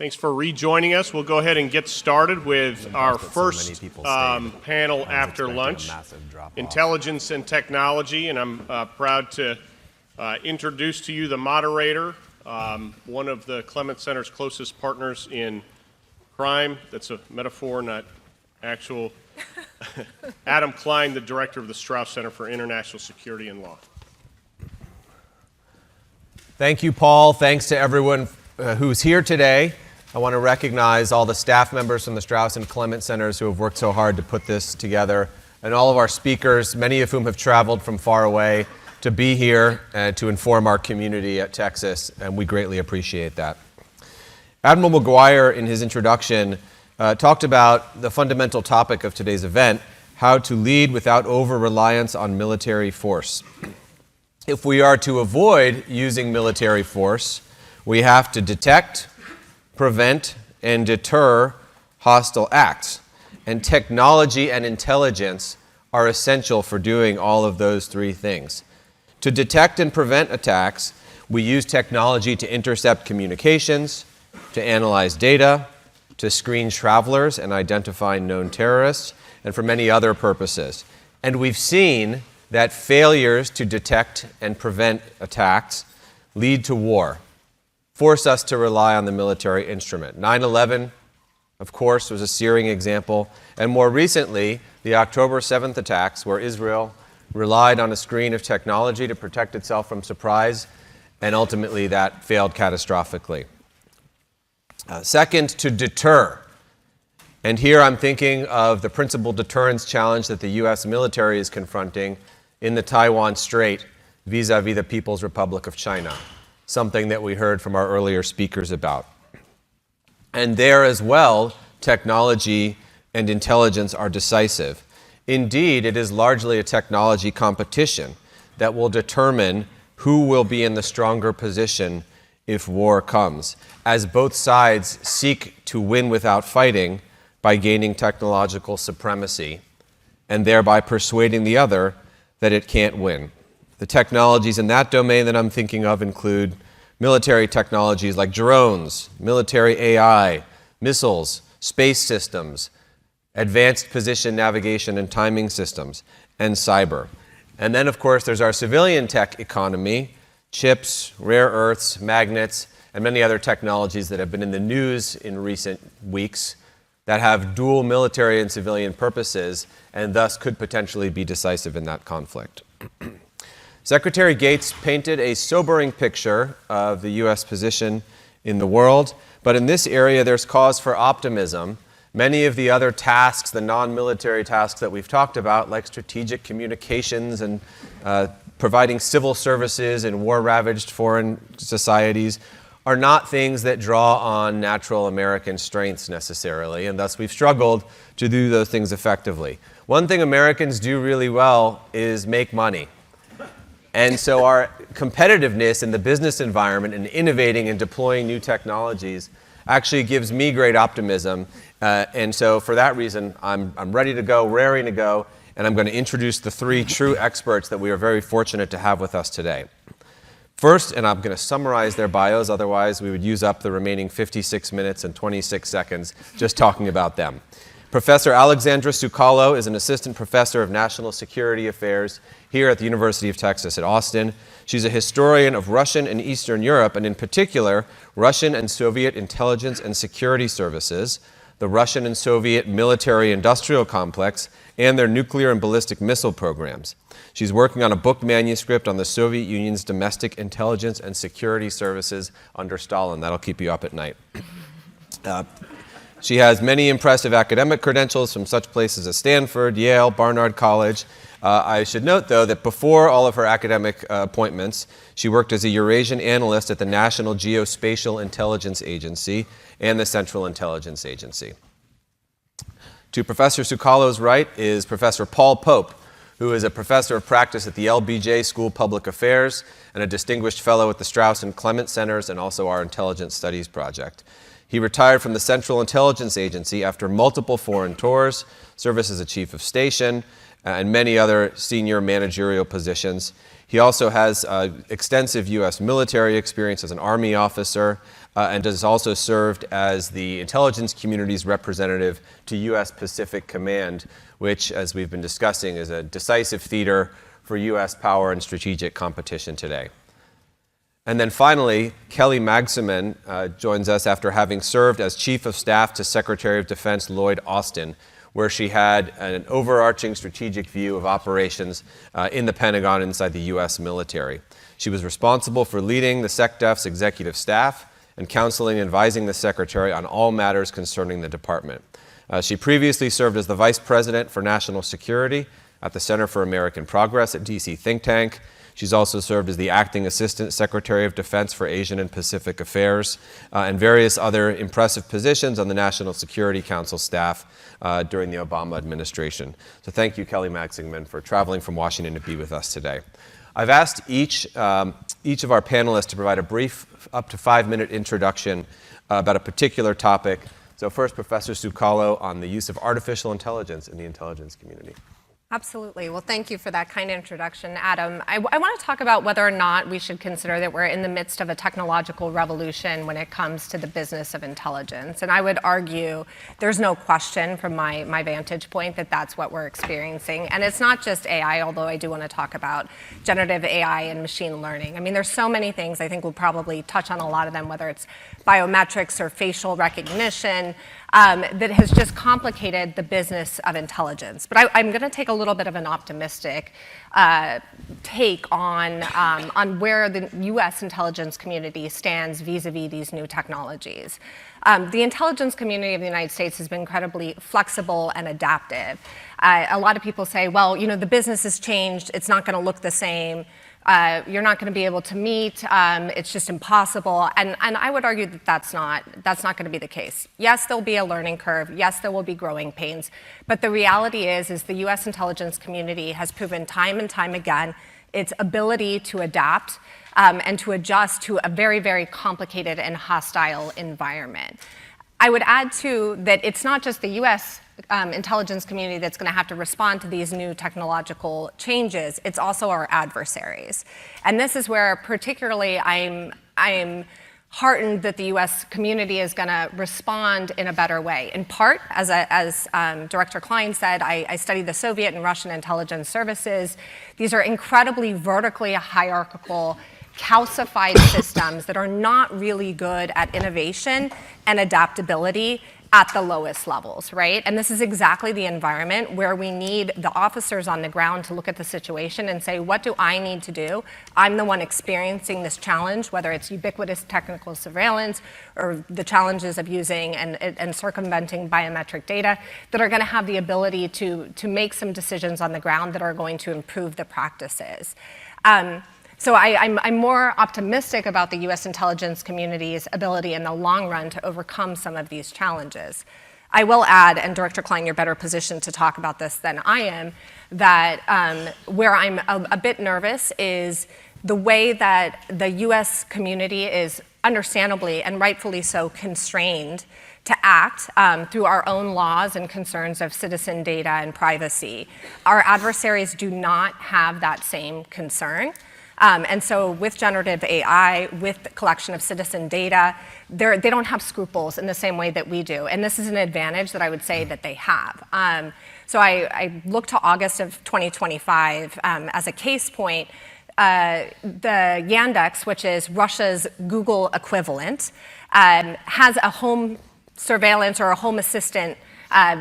Thanks for rejoining us. We'll go ahead and get started with our first panel after lunch, Intelligence and Technology, and I'm proud to introduce to you the moderator, one of the Clements Center's closest partners in crime. That's a metaphor, not actual. Adam Klein, the director of the Strauss Center for International Security and Law. Thank you, Paul. Thanks to everyone who's here today. I want to recognize all the staff members from the Strauss and Clements Centers who have worked so hard to put this together, and all of our speakers, many of whom have traveled from far away to be here and to inform our community at Texas, and we greatly appreciate that. Admiral McGuire, in his introduction, talked about the fundamental topic of today's event, how to lead without over-reliance on military force. If we are to avoid using military force, we have to detect, prevent, and deter hostile acts. And technology and intelligence are essential for doing all of those three things. To detect and prevent attacks, we use technology to intercept communications, to analyze data, to screen travelers and identify known terrorists, and for many other purposes. And we've seen that failures to detect and prevent attacks lead to war, force us to rely on the military instrument. 9/11, of course, was a searing example, and more recently, the October 7th attacks, where Israel relied on a screen of technology to protect itself from surprise, and ultimately that failed catastrophically. Second, to deter. And here I'm thinking of the principal deterrence challenge that the U.S. military is confronting in the Taiwan Strait vis-a-vis the People's Republic of China, something that we heard from our earlier speakers about. And there as well, technology and intelligence are decisive. Indeed, it is largely a technology competition that will determine who will be in the stronger position if war comes, as both sides seek to win without fighting by gaining technological supremacy and thereby persuading the other that it can't win. The technologies in that domain that I'm thinking of include military technologies like drones, military AI, missiles, space systems, advanced position navigation and timing systems, and cyber. And then, of course, there's our civilian tech economy, chips, rare earths, magnets, and many other technologies that have been in the news in recent weeks that have dual military and civilian purposes and thus could potentially be decisive in that conflict. Secretary Gates painted a sobering picture of the U.S. position in the world, but in this area there's cause for optimism. Many of the other tasks, the non-military tasks that we've talked about, like strategic communications and providing civil services in war-ravaged foreign societies, are not things that draw on natural American strengths necessarily, and thus we've struggled to do those things effectively. One thing Americans do really well is make money. And so our competitiveness in the business environment and innovating and deploying new technologies actually gives me great optimism. And so for that reason, I'm ready to go, raring to go, and I'm going to introduce the three true experts that we are very fortunate to have with us today. First, and I'm going to summarize their bios, otherwise we would use up the remaining 56 minutes and 26 seconds just talking about them. Professor Alexandra Sukalo is an assistant professor of national security affairs here at the University of Texas at Austin. She's a historian of Russian and Eastern Europe, and in particular, Russian and Soviet intelligence and security services, the Russian and Soviet military-industrial complex, and their nuclear and ballistic missile programs. She's working on a book manuscript on the Soviet Union's domestic intelligence and security services under Stalin. That'll keep you up at night. She has many impressive academic credentials from such places as Stanford, Yale, Barnard College. I should note, though, that before all of her academic appointments, she worked as a Eurasian analyst at the National Geospatial Intelligence Agency and the Central Intelligence Agency. To Professor Sukalo's right is Professor Paul Pope, who is a professor of practice at the LBJ School of Public Affairs and a distinguished fellow at the Strauss and Clements Centers and also our Intelligence Studies Project. He retired from the Central Intelligence Agency after multiple foreign tours, service as a chief of station, and many other senior managerial positions. He also has extensive U.S. military experience as an Army officer and has also served as the intelligence community's representative to U.S. Pacific Command, which, as we've been discussing, is a decisive theater for U.S. power and strategic competition today. And then finally, Kelly Magsamen joins us after having served as Chief of Staff to Secretary of Defense Lloyd Austin, where she had an overarching strategic view of operations in the Pentagon inside the U.S. military. She was responsible for leading the SecDef's executive staff and counseling and advising the Secretary on all matters concerning the department. She previously served as the Vice President for National Security at the Center for American Progress at DC think tank. She's also served as the Acting Assistant Secretary of Defense for Asian and Pacific Affairs and various other impressive positions on the National Security Council staff during the Obama administration. So thank you, Kelly Magsamen, for traveling from Washington to be with us today. I've asked each of our panelists to provide a brief, up to 5-minute introduction about a particular topic. So first, Professor Sukalo on the use of artificial intelligence in the intelligence community. Absolutely. Well, thank you for that kind introduction, Adam. I want to talk about whether or not we should consider that we're in the midst of a technological revolution when it comes to the business of intelligence. And I would argue there's no question from my vantage point that that's what we're experiencing. And it's not just AI, although I do want to talk about generative AI and machine learning. I mean, there's so many things. I think we'll probably touch on a lot of them, whether it's biometrics or facial recognition, that has just complicated the business of intelligence. But I'm going to take a little bit of an optimistic take on where the U.S. intelligence community stands vis-a-vis these new technologies. The intelligence community of the United States has been incredibly flexible and adaptive. A lot of people say, well, you know, the business has changed. It's not going to look the same. You're not going to be able to meet. It's just impossible. And I would argue that that's not going to be the case. Yes, there'll be a learning curve. Yes, there will be growing pains. But the reality is the U.S. intelligence community has proven time and time again its ability to adapt and to adjust to a very, very complicated and hostile environment. I would add, too, that it's not just the U.S. Intelligence community that's going to have to respond to these new technological changes. It's also our adversaries. And this is where particularly I'm heartened that the U.S. community is going to respond in a better way. In part, as Director Klein said, I studied the Soviet and Russian intelligence services. These are incredibly vertically hierarchical, calcified systems that are not really good at innovation and adaptability at the lowest levels, right? And this is exactly the environment where we need the officers on the ground to look at the situation and say, what do I need to do? I'm the one experiencing this challenge, whether it's ubiquitous technical surveillance or the challenges of using and circumventing biometric data, that are going to have the ability to make some decisions on the ground that are going to improve the practices. So I'm more optimistic about the U.S. intelligence community's ability in the long run to overcome some of these challenges. I will add, and Director Klein, you're better positioned to talk about this than I am, that where I'm a bit nervous is the way that the U.S. community is understandably and rightfully so constrained to act through our own laws and concerns of citizen data and privacy. Our adversaries do not have that same concern. And so with generative AI, with the collection of citizen data, they don't have scruples in the same way that we do. And this is an advantage that I would say that they have. So I look to August of 2025 as a case point. The Yandex, which is Russia's Google equivalent, has a home surveillance or a home assistant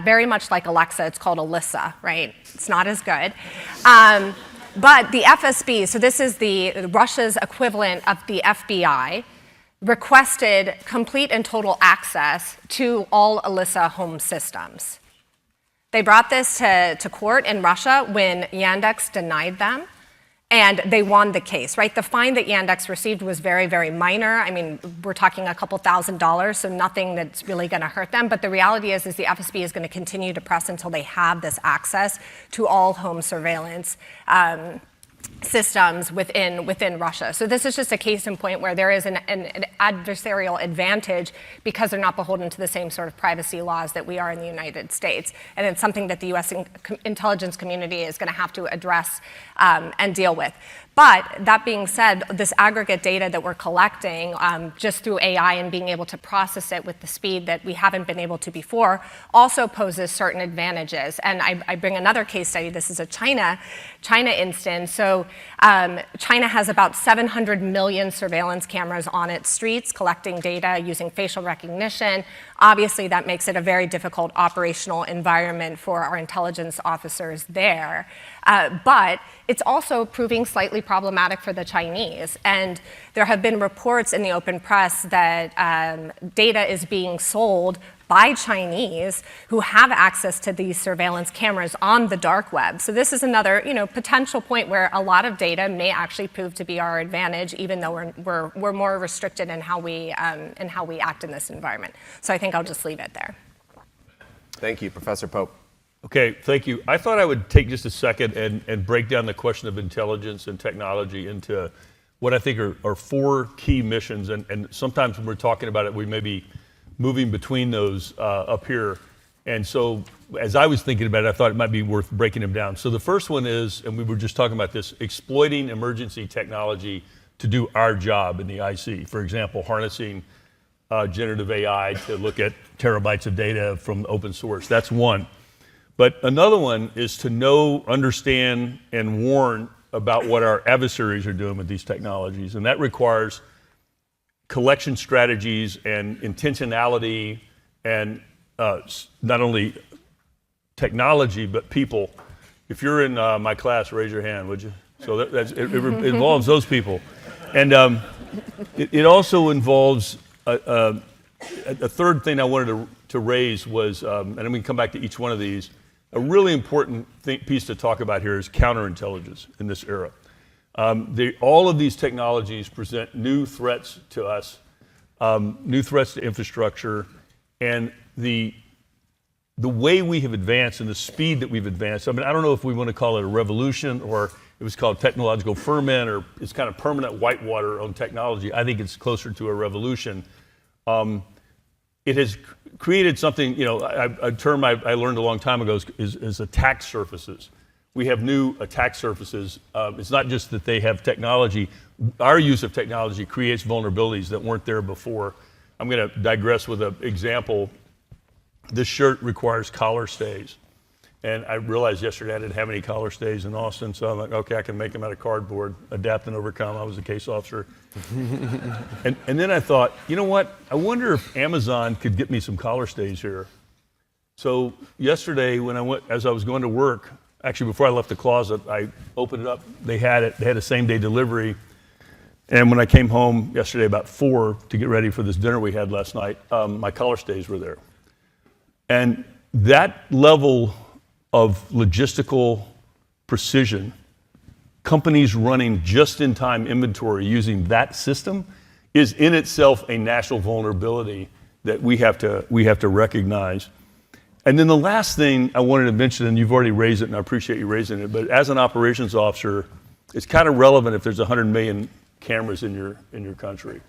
very much like Alexa. It's called Alyssa, right? It's not as good. But the FSB, so this is Russia's equivalent of the FBI, requested complete and total access to all Alyssa home systems. They brought this to court in Russia when Yandex denied them, and they won the case, right? The fine that Yandex received was very, very minor. I mean, we're talking a couple $1,000s, so nothing that's really going to hurt them. But the reality is the FSB is going to continue to press until they have this access to all home surveillance systems within Russia. So this is just a case in point where there is an adversarial advantage because they're not beholden to the same sort of privacy laws that we are in the United States. And it's something that the U.S. intelligence community is going to have to address and deal with. But that being said, this aggregate data that we're collecting just through AI and being able to process it with the speed that we haven't been able to before also poses certain advantages. And I bring another case study. This is a China instance. So China has about 700 million surveillance cameras on its streets collecting data using facial recognition. Obviously, that makes it a very difficult operational environment for our intelligence officers there. But it's also proving slightly problematic for the Chinese. And there have been reports in the open press that data is being sold by Chinese who have access to these surveillance cameras on the dark web. So this is another, potential point where a lot of data may actually prove to be our advantage, even though we're more restricted in how we act in this environment. So I think I'll just leave it there. Thank you, Professor Pope. Okay, thank you. I thought I would take just a second and break down the question of intelligence and technology into what I think are four key missions. And sometimes when we're talking about it, we may be moving between those up here. And so as I was thinking about it, I thought it might be worth breaking them down. So the first one is, and we were just talking about this, exploiting emergency technology to do our job in the IC. For example, harnessing generative AI to look at terabytes of data from open source. That's one. But another one is to know, understand, and warn about what our adversaries are doing with these technologies. And that requires collection strategies and intentionality and not only technology, but people. If you're in my class, raise your hand, would you? So it involves those people. And it also involves a third thing I wanted to raise was, and then we can come back to each one of these, a really important piece to talk about here is counterintelligence in this era. All of these technologies present new threats to us, new threats to infrastructure, and the way we have advanced and the speed that we've advanced. I mean, I don't know if we want to call it a revolution or it was called technological ferment or it's kind of permanent whitewater on technology. I think it's closer to a revolution. It has created something, a term I learned a long time ago is attack surfaces. We have new attack surfaces. It's not just that they have technology. Our use of technology creates vulnerabilities that weren't there before. I'm going to digress with an example. This shirt requires collar stays. And I realized yesterday I didn't have any collar stays in Austin, so I'm like, okay, I can make them out of cardboard, adapt and overcome. I was a case officer. and then I thought, you know what? I wonder if Amazon could get me some collar stays here. So yesterday when as I was going to work, actually before I left the closet, I opened it up. They had it. They had a same-day delivery. And when I came home yesterday about 4 to get ready for this dinner we had last night, my collar stays were there. And that level of logistical precision, companies running just-in-time inventory using that system is in itself a national vulnerability that we have to recognize. And then the last thing I wanted to mention, and you've already raised it, and I appreciate you raising it, but as an operations officer, it's kind of relevant if there's 100 million cameras in your country.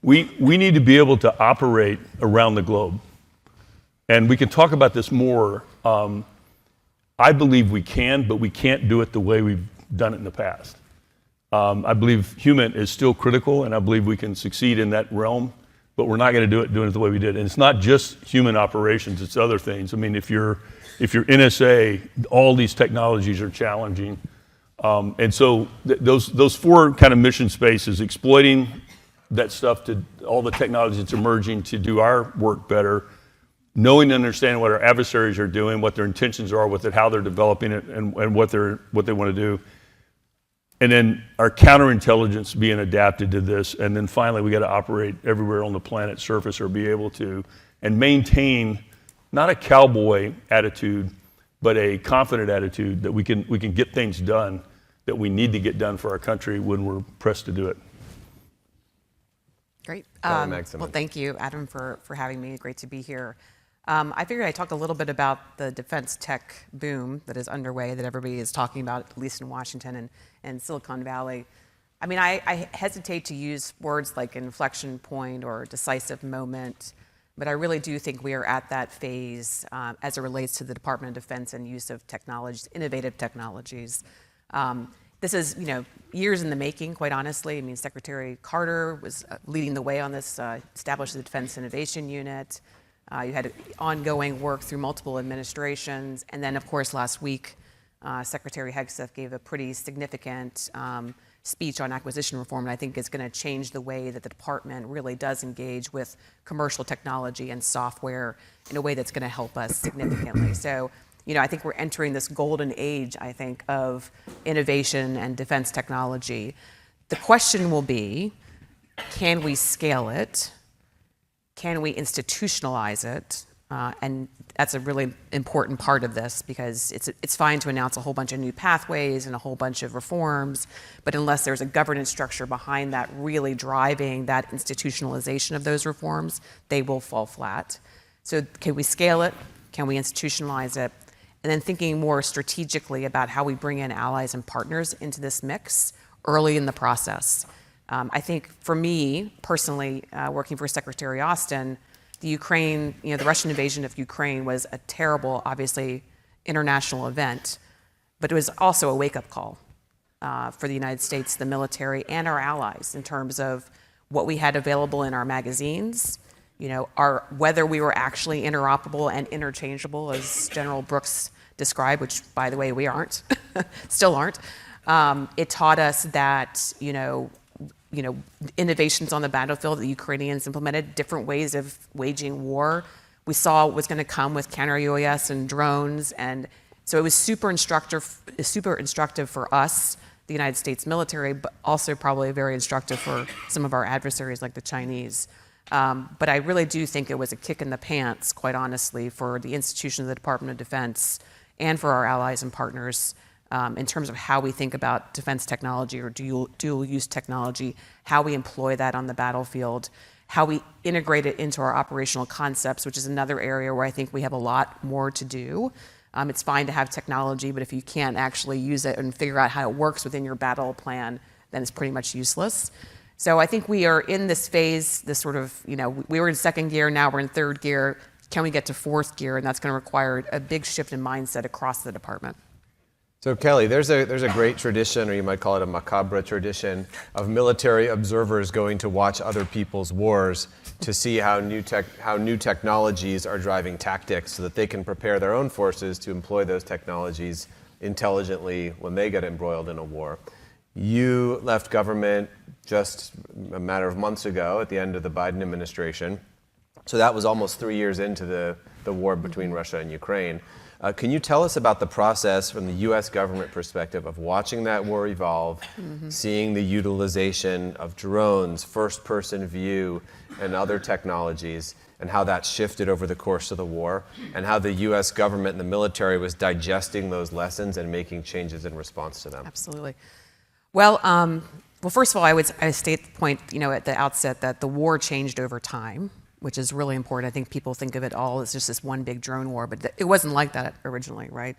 We need to be able to operate around the globe. And we can talk about this more. I believe we can, but we can't do it the way we've done it in the past. I believe human is still critical, and I believe we can succeed in that realm, but we're not going to doing it the way we did. And it's not just human operations, it's other things. I mean, if you're NSA, all these technologies are challenging. And so those four kind of mission spaces, exploiting that stuff to all the technology that's emerging to do our work better, knowing and understanding what our adversaries are doing, what their intentions are with it, how they're developing it, and what they want to do. And then our counterintelligence being adapted to this. And then finally, we got to operate everywhere on the planet's surface or be able to, and maintain not a cowboy attitude, but a confident attitude that we can get things done that we need to get done for our country when we're pressed to do it. Great. Magsamen. Well, thank you, Adam, for having me. Great to be here. I figured I'd talk a little bit about the defense tech boom that is underway that everybody is talking about, at least in Washington and Silicon Valley. I mean, I hesitate to use words like inflection point or decisive moment, but I really do think we are at that phase as it relates to the Department of Defense and use of technologies, innovative technologies. This is, years in the making, quite honestly. I mean, Secretary Carter was leading the way on this, established the Defense Innovation Unit. You had ongoing work through multiple administrations. And then, of course, last week, Secretary Hegseth gave a pretty significant speech on acquisition reform, and I think it's going to change the way that the department really does engage with commercial technology and software in a way that's going to help us significantly. So, I think we're entering this golden age, I think, of innovation and defense technology. The question will be, can we scale it? Can we institutionalize it? And that's a really important part of this, because it's fine to announce a whole bunch of new pathways and a whole bunch of reforms, but unless there's a governance structure behind that really driving that institutionalization of those reforms, they will fall flat. So can we scale it? Can we institutionalize it? And then thinking more strategically about how we bring in allies and partners into this mix early in the process. I think for me, personally, working for Secretary Austin, the Russian invasion of Ukraine was a terrible, obviously, international event, but it was also a wake-up call for the United States, the military, and our allies in terms of what we had available in our magazines, whether we were actually interoperable and interchangeable, as General Brooks described, which, by the way, we aren't, still aren't. It taught us that, innovations on the battlefield, the Ukrainians implemented different ways of waging war. We saw what was going to come with counter-UAS and drones, and so it was super instructive for us, the United States military, but also probably very instructive for some of our adversaries like the Chinese. But I really do think it was a kick in the pants, quite honestly, for the institution of the Department of Defense and for our allies and partners in terms of how we think about defense technology or dual-use technology, how we employ that on the battlefield, how we integrate it into our operational concepts, which is another area where I think we have a lot more to do. It's fine to have technology, but if you can't actually use it and figure out how it works within your battle plan, then it's pretty much useless. So I think we are in this phase, this sort of, we were in second gear, now we're in third gear. Can we get to fourth gear? And that's going to require a big shift in mindset across the department. So Kelly, there's a great tradition, or you might call it a macabre tradition, of military observers going to watch other people's wars to see how new technologies are driving tactics so that they can prepare their own forces to employ those technologies intelligently when they get embroiled in a war. You left government just a matter of months ago at the end of the Biden administration. So that was almost 3 years into the war between Russia and Ukraine. Can you tell us about the process from the U.S. government perspective of watching that war evolve, seeing the utilization of drones, first-person view, and other technologies, and how that shifted over the course of the war, and how the U.S. government and the military was digesting those lessons and making changes in response to them? Absolutely. Well, first of all, I state the point, at the outset that the war changed over time, which is really important. I think people think of it all as just this one big drone war, but it wasn't like that originally, right?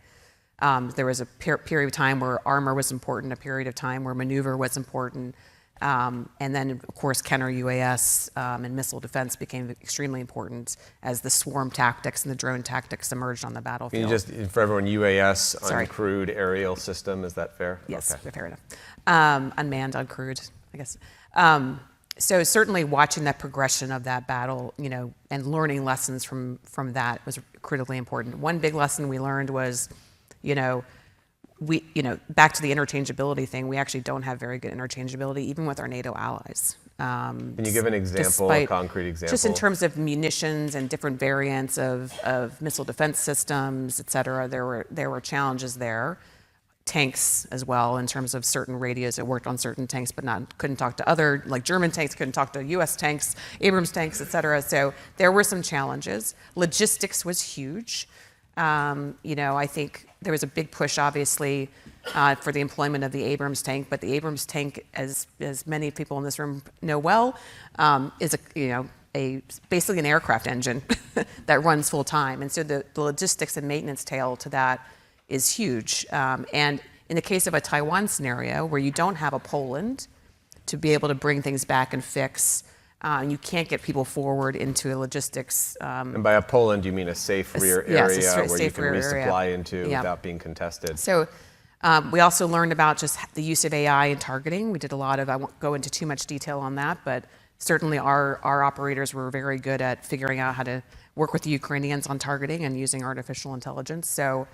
There was a period of time where armor was important, a period of time where maneuver was important, and then, of course, counter-UAS and missile defense became extremely important as the swarm tactics and the drone tactics emerged on the battlefield. Can you just, for everyone, UAS, uncrewed aerial system, is that fair? Yes, okay. Fair enough. Unmanned, uncrewed, I guess. So certainly watching that progression of that battle, and learning lessons from that was critically important. One big lesson we learned was, back to the interchangeability thing, we actually don't have very good interchangeability, even with our NATO allies. Can you give an example, a concrete example? Just in terms of munitions and different variants of missile defense systems, et cetera, there were challenges there. Tanks as well, in terms of certain radios that worked on certain tanks, but couldn't talk to other, like German tanks couldn't talk to U.S. tanks, Abrams tanks, et cetera. So there were some challenges. Logistics was huge. I think there was a big push, obviously, for the employment of the Abrams tank, but the Abrams tank, as many people in this room know well, is basically an aircraft engine that runs full time. And so the logistics and maintenance tail to that is huge. And in the case of a Taiwan scenario where you don't have a Poland to be able to bring things back and fix, you can't get people forward into a logistics. And by a Poland, you mean a safe rear area where you can resupply into without being contested. So we also learned about just the use of AI in targeting. We did a lot of, I won't go into too much detail on that, but certainly our operators were very good at figuring out how to work with the Ukrainians on targeting and using artificial intelligence. So,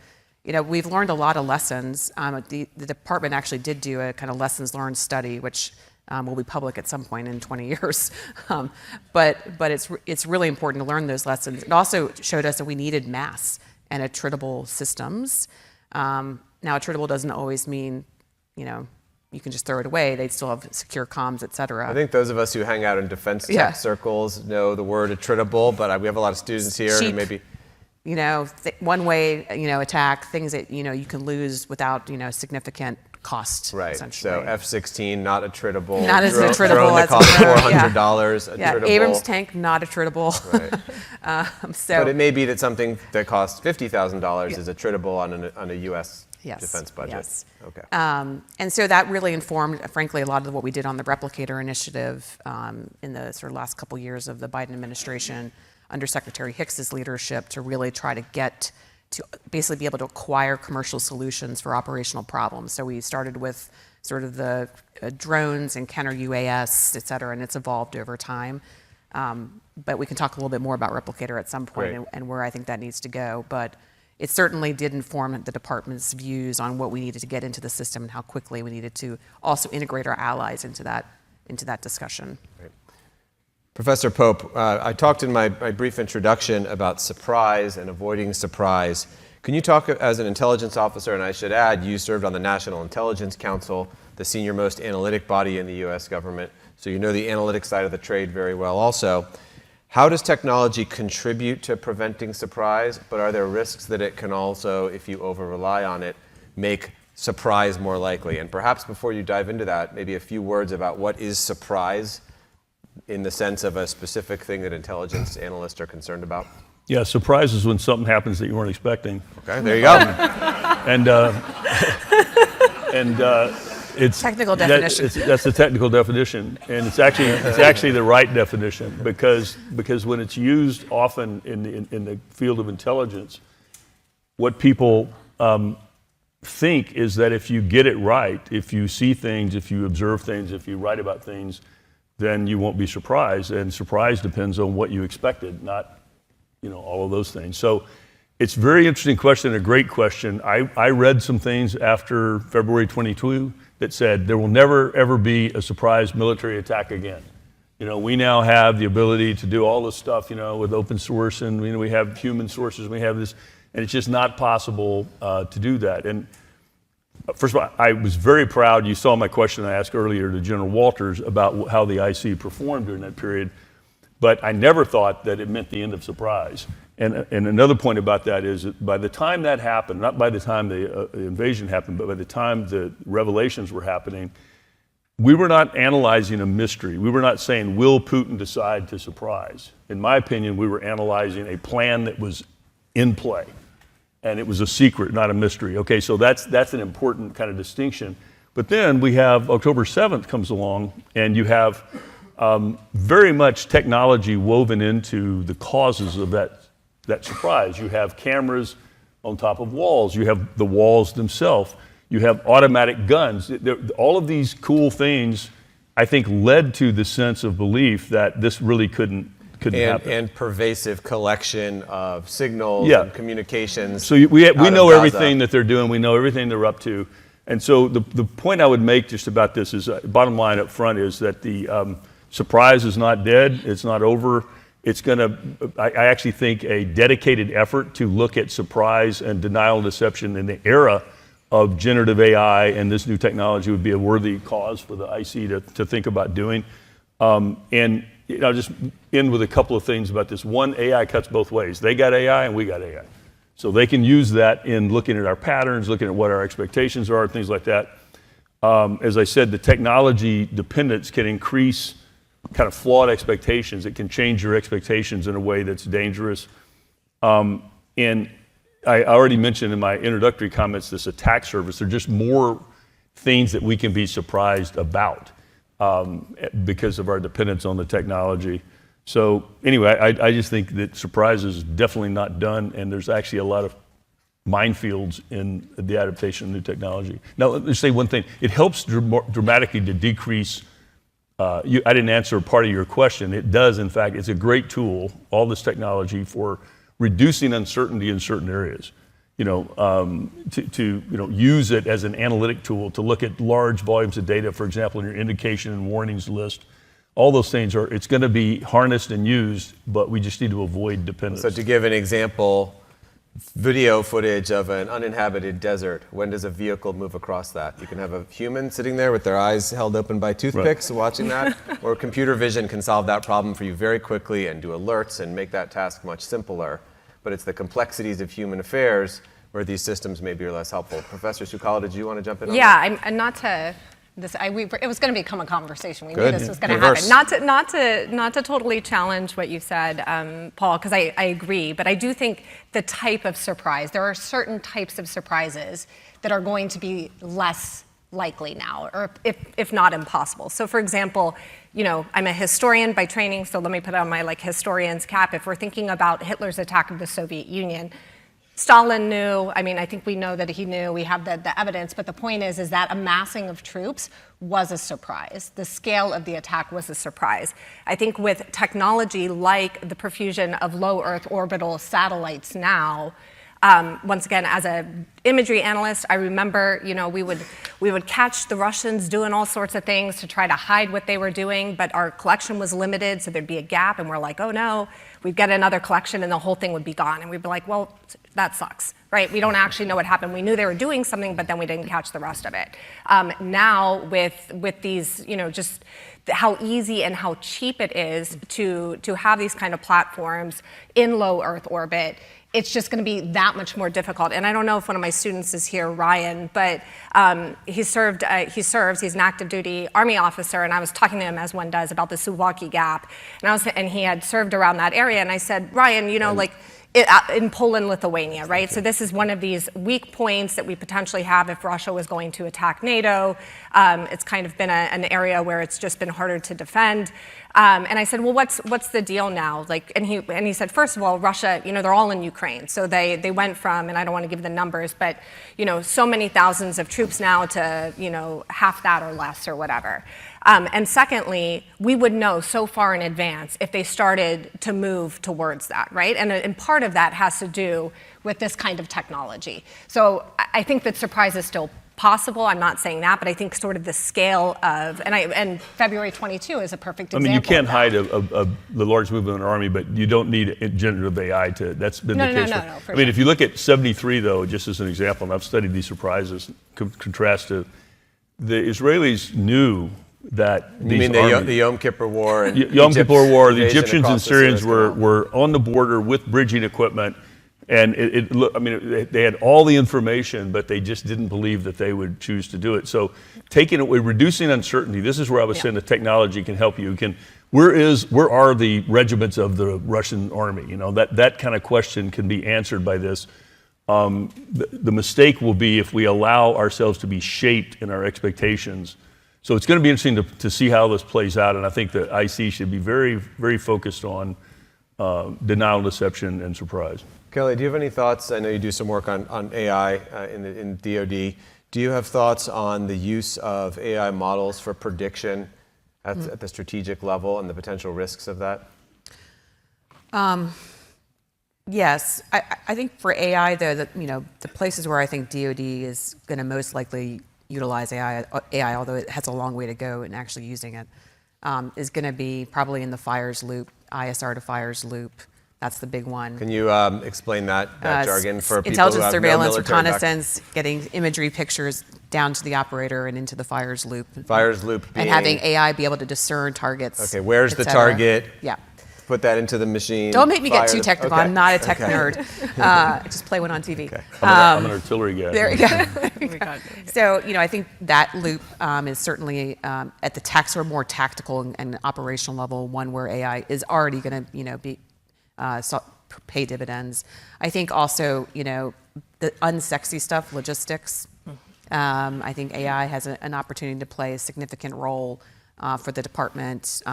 we've learned a lot of lessons. The department actually did do a kind of lessons learned study, which will be public at some point in 20 years. But it's really important to learn those lessons. It also showed us that we needed mass and attritable systems. Now, attritable doesn't always mean, you can just throw it away. They still have secure comms, et cetera. I think those of us who hang out in defense tech circles know the word attritable, but we have a lot of students here who maybe... one way, attack, things that, you can lose without, significant cost, right. essentially. So F-16, not attritable. Not as attritable. Drone that costs $400, attritable. Yeah, Abrams tank, not attritable. Right. But it may be that something that costs $50,000 is attritable on a U.S. defense budget. Yes. Okay. And so that really informed, frankly, a lot of what we did on the Replicator initiative in the sort of last couple years of the Biden administration under Secretary Hicks's leadership to really try to get to basically be able to acquire commercial solutions for operational problems. So we started with sort of the drones and counter UAS, et cetera, and it's evolved over time. But we can talk a little bit more about Replicator at some point and where I think that needs to go. But it certainly did inform the department's views on what we needed to get into the system and how quickly we needed to also integrate our allies into that discussion. Right. Professor Pope, I talked in my brief introduction about surprise and avoiding surprise. Can you talk as an intelligence officer, and I should add, you served on the National Intelligence Council, the senior-most analytic body in the U.S. government, so you know the analytic side of the trade very well also. How does technology contribute to preventing surprise, but are there risks that it can also, if you over-rely on it, make surprise more likely? And perhaps before you dive into that, maybe a few words about what is surprise in the sense of a specific thing that intelligence analysts are concerned about? Yeah, surprise is when something happens that you weren't expecting. Okay, there you go. It's technical definition. That's the technical definition, and it's actually the right definition because when it's used often in the field of intelligence, what people think is that if you get it right, if you see things, if you observe things, if you write about things, then you won't be surprised. And surprise depends on what you expected, not all of those things. So it's a very interesting question, a great question. I read some things after February 22 that said there will never, ever be a surprise military attack again. We now have the ability to do all this stuff, with open source, and we have human sources, we have this, and it's just not possible to do that. And first of all, I was very proud. You saw my question I asked earlier to General Walters about how the IC performed during that period, but I never thought that it meant the end of surprise. And another point about that is that by the time that happened, not by the time the invasion happened, but by the time the revelations were happening, we were not analyzing a mystery. We were not saying, will Putin decide to surprise? In my opinion, we were analyzing a plan that was in play. And it was a secret, not a mystery. Okay, so that's an important kind of distinction. But then we have October 7th comes along, and you have very much technology woven into the causes of that surprise. You have cameras on top of walls. You have the walls themselves. You have automatic guns. All of these cool things, I think, led to the sense of belief that this really couldn't happen. And pervasive collection of signals and communications. So we know everything that they're doing. We know everything they're up to. And so the point I would make just about this is, bottom line up front is that the surprise is not dead. It's not over. It's going to, I actually think, a dedicated effort to look at surprise and denial and deception in the era of generative AI and this new technology would be a worthy cause for the IC to think about doing. And I'll just end with a couple of things about this. One, AI cuts both ways. They got AI and we got AI. So they can use that in looking at our patterns, looking at what our expectations are, things like that. As I said, the technology dependence can increase kind of flawed expectations. It can change your expectations in a way that's dangerous. And I already mentioned in my introductory comments this attack surface. There are just more things that we can be surprised about because of our dependence on the technology. So anyway, I just think that surprise is definitely not done, and there's actually a lot of minefields in the adaptation of new technology. Now, let me say one thing. It helps dramatically to decrease, I didn't answer part of your question. It does, in fact, it's a great tool, all this technology, for reducing uncertainty in certain areas. To use it as an analytic tool to look at large volumes of data, for example, in your indication and warnings list. All those things it's going to be harnessed and used, but we just need to avoid dependence. So to give an example, video footage of an uninhabited desert. When does a vehicle move across that? You can have a human sitting there with their eyes held open by toothpicks watching that, or computer vision can solve that problem for you very quickly and do alerts and make that task much simpler. But it's the complexities of human affairs where these systems maybe are less helpful. Professor Sukalo, did you want to jump in on that? Yeah, and not to this. It was going to become a conversation. We knew this was going to Reverse. happen. Not to totally challenge what you said, Paul, because I agree. But I do think the type of surprise. There are certain types of surprises that are going to be less likely now, or if not impossible. So, for example, I'm a historian by training, so let me put on my historian's cap. If we're thinking about Hitler's attack of the Soviet Union, Stalin knew. I think we know that he knew. We have the evidence. But the point is that amassing of troops was a surprise. The scale of the attack was a surprise. I think with technology like the profusion of low Earth orbital satellites now, once again, as an imagery analyst, I remember, we would catch the Russians doing all sorts of things to try to hide what they were doing, but our collection was limited, so there'd be a gap, and we're like, oh no, we'd get another collection, and the whole thing would be gone, and we'd be like, well, that sucks, right? We don't actually know what happened. We knew they were doing something, but then we didn't catch the rest of it. Now, with these, just how easy and how cheap it is to have these kind of platforms in low Earth orbit, it's just going to be that much more difficult. And I don't know if one of my students is here, Ryan, but he's an active duty Army officer, and I was talking to him, as one does, about the Suwalki Gap, and he had served around that area, and I said, Ryan, in Poland, Lithuania, right? So this is one of these weak points that we potentially have if Russia was going to attack NATO. It's kind of been an area where it's just been harder to defend. And I said, well, what's the deal now? And he said, first of all, Russia, they're all in Ukraine. So they went from, and I don't want to give the numbers, but, so many thousands of troops now to, half that or less or whatever. And secondly, we would know so far in advance if they started to move towards that, right? And part of that has to do with this kind of technology. So I think that surprise is still possible. I'm not saying that, but I think sort of the scale of, and February 22 is a perfect example. You can't hide the large movement in the Army, but you don't need generative AI that's been the case. No, for if you look at 73, though, just as an example, and I've studied these surprises, contrast to the Israelis knew that you mean the Yom Kippur War? And Yom Kippur War, the Egyptians and Syrians were on the border with bridging equipment, and they had all the information, but they just didn't believe that they would choose to do it. So taking away, reducing uncertainty, this is where I was saying the technology can help you. Where are the regiments of the Russian army? That kind of question can be answered by this. The mistake will be if we allow ourselves to be shaped in our expectations. So it's going to be interesting to see how this plays out, and I think the IC should be very, very focused on denial, deception, and surprise. Kelly, do you have any thoughts? I know you do some work on AI in DoD. Do you have thoughts on the use of AI models for prediction at the strategic level and the potential risks of that? Yes, I think for AI, though, the places where I think DoD is going to most likely utilize AI, although it has a long way to go in actually using it, is going to be probably in the fires loop, ISR to fires loop. That's the big one. Can you explain that jargon for people who intelligence, have surveillance, no military reconnaissance, getting imagery pictures down to the operator and into the fires loop. Fires loop being... And having AI be able to discern targets. Okay, where's the target? Yeah. put that into the machine. Don't make me get too fired- technical. okay. I'm not a tech nerd. Just play one on TV. Okay. I'm an artillery guy. There you go. So, I think that loop is certainly at the sort of more tactical and operational level, one where AI is already going to, be pay dividends. I think also, the unsexy stuff, logistics. I think AI has an opportunity to play a significant role for the department,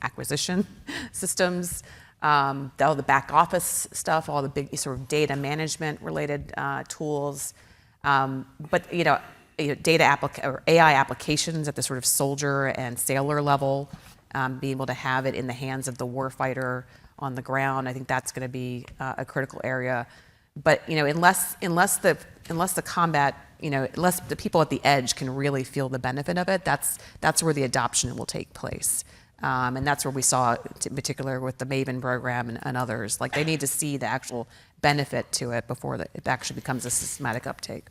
acquisition systems, all the back office stuff, all the big sort of data management related tools. But or AI applications at the sort of soldier and sailor level, being able to have it in the hands of the warfighter on the ground, I think that's going to be a critical area. But unless the combat, unless the people at the edge can really feel the benefit of it, that's where the adoption will take place. And that's where we saw, in particular with the Maven program and others, like they need to see the actual benefit to it before it actually becomes a systematic uptake.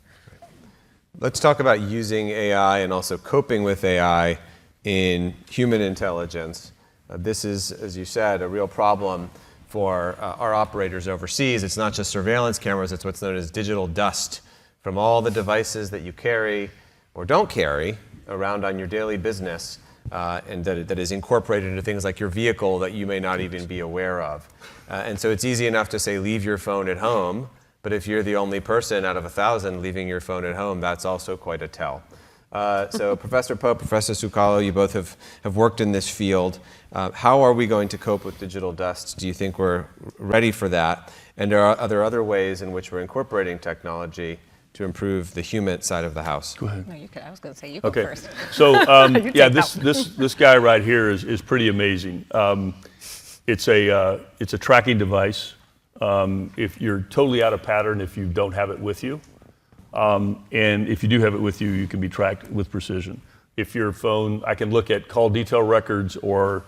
Let's talk about using AI and also coping with AI in human intelligence. This is, as you said, a real problem for our operators overseas. It's not just surveillance cameras, it's what's known as digital dust from all the devices that you carry or don't carry around on your daily business, and that is incorporated into things like your vehicle that you may not even be aware of. And so it's easy enough to say, leave your phone at home, but if you're the only person out of 1,000 leaving your phone at home, that's also quite a tell. So Professor Pope, Professor Sukalo, you both have worked in this field. How are we going to cope with digital dust? Do you think we're ready for that? And are there other ways in which we're incorporating technology to improve the human side of the house? Go ahead. No, you could. I was going to say you go first. So You yeah, take that this guy right here is pretty amazing. It's a tracking device. If you're totally out of pattern, if you don't have it with you, and if you do have it with you, you can be tracked with precision. If your phone, I can look at call detail records or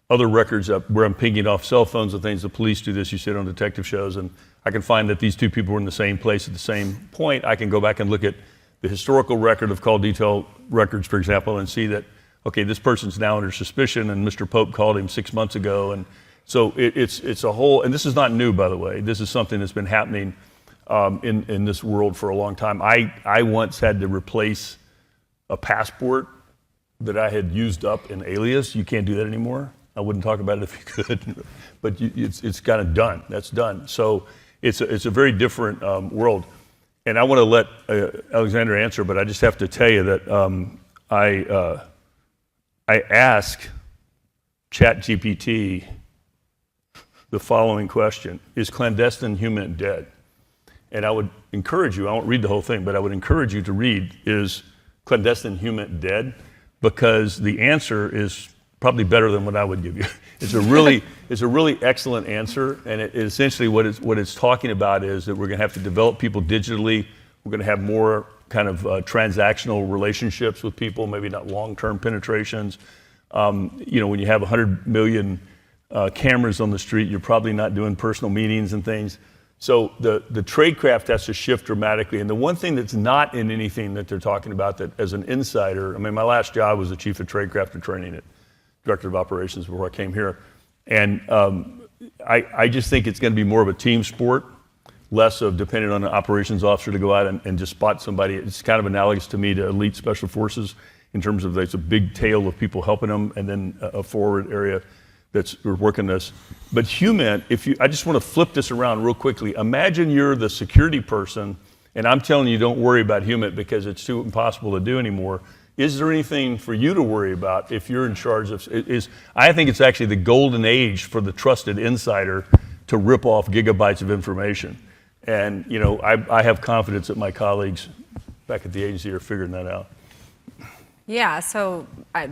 other records where I'm pinging off cell phones and things. The police do this. You sit on detective shows, and I can find that these two people were in the same place at the same point. I can go back and look at the historical record of call detail records, for example, and see that, okay, this person's now under suspicion, and Mr. Pope called him 6 months ago. And so it's a whole, and this is not new, by the way. This is something that's been happening in this world for a long time. I once had to replace a passport that I had used up in Alias. You can't do that anymore. I wouldn't talk about it if you could, but it's kind of done. That's done. So it's a very different world. And I want to let Alexandra answer, but I just have to tell you that I asked ChatGPT the following question: is clandestine human dead? And I would encourage you, I won't read the whole thing, but I would encourage you to read, is clandestine human dead? Because the answer is probably better than what I would give you. It's a really excellent answer, and essentially what it's talking about is that we're going to have to develop people digitally. We're going to have more kind of transactional relationships with people, maybe not long-term penetrations. When you have 100 million cameras on the street, you're probably not doing personal meetings and things. So the tradecraft has to shift dramatically. And the one thing that's not in anything that they're talking about, that as an insider, I mean, my last job was the chief of tradecraft and training at Director of Operations before I came here. And I just think it's going to be more of a team sport, less of dependent on an operations officer to go out and just spot somebody. It's kind of analogous to me to elite special forces in terms of there's a big tail of people helping them and then a forward area that's working this. But human, I just want to flip this around real quickly. Imagine you're the security person, and I'm telling you don't worry about human because it's too impossible to do anymore. Is there anything for you to worry about if you're in charge of? I think it's actually the golden age for the trusted insider to rip off gigabytes of information. And I have confidence that my colleagues back at the agency are figuring that out. Yeah, so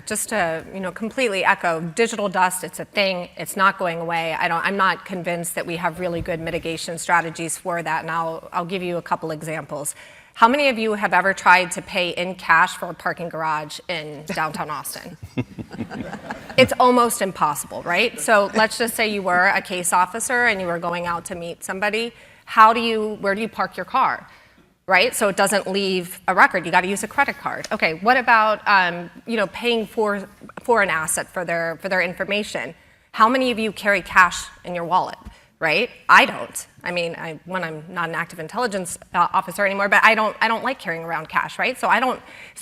just to completely echo, digital dust, it's a thing, it's not going away. I'm not convinced that we have really good mitigation strategies for that, and I'll give you a couple examples. How many of you have ever tried to pay in cash for a parking garage in downtown Austin? It's almost impossible, right? So let's just say you were a case officer and you were going out to meet somebody. Where do you park your car? Right? So it doesn't leave a record. You got to use a credit card. Okay, what about paying for an asset for their information? How many of you carry cash in your wallet, right? I don't. I mean, when I'm not an active intelligence officer anymore, but I don't like carrying around cash, right? So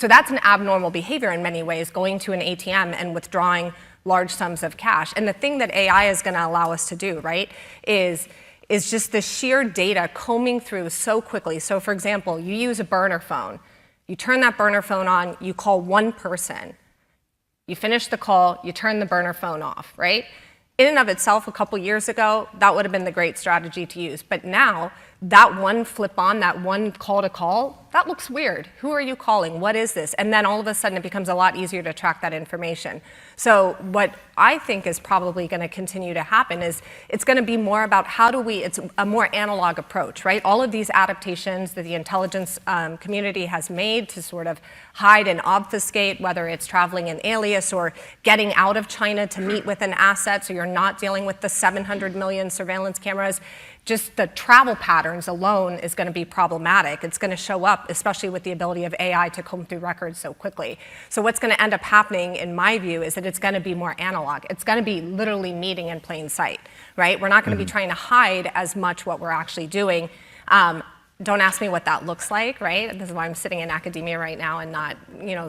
that's an abnormal behavior in many ways, going to an ATM and withdrawing large sums of cash. And the thing that AI is going to allow us to do, right, is just the sheer data combing through so quickly. So for example, you use a burner phone. You turn that burner phone on, you call one person. You finish the call, you turn the burner phone off, right? In and of itself, a couple years ago, that would have been the great strategy to use. But now, that one flip on, that one call to call, that looks weird. Who are you calling? What is this? And then all of a sudden, it becomes a lot easier to track that information. So what I think is probably going to continue to happen is it's going to be more about it's a more analog approach, right? All of these adaptations that the intelligence community has made to sort of hide and obfuscate, whether it's traveling in alias or getting out of China to meet with an asset so you're not dealing with the 700 million surveillance cameras. Just the travel patterns alone is going to be problematic. It's going to show up, especially with the ability of AI to comb through records so quickly. So what's going to end up happening, in my view, is that it's going to be more analog. It's going to be literally meeting in plain sight, right? We're not going to be trying to hide as much what we're actually doing. Don't ask me what that looks like, right? This is why I'm sitting in academia right now and not,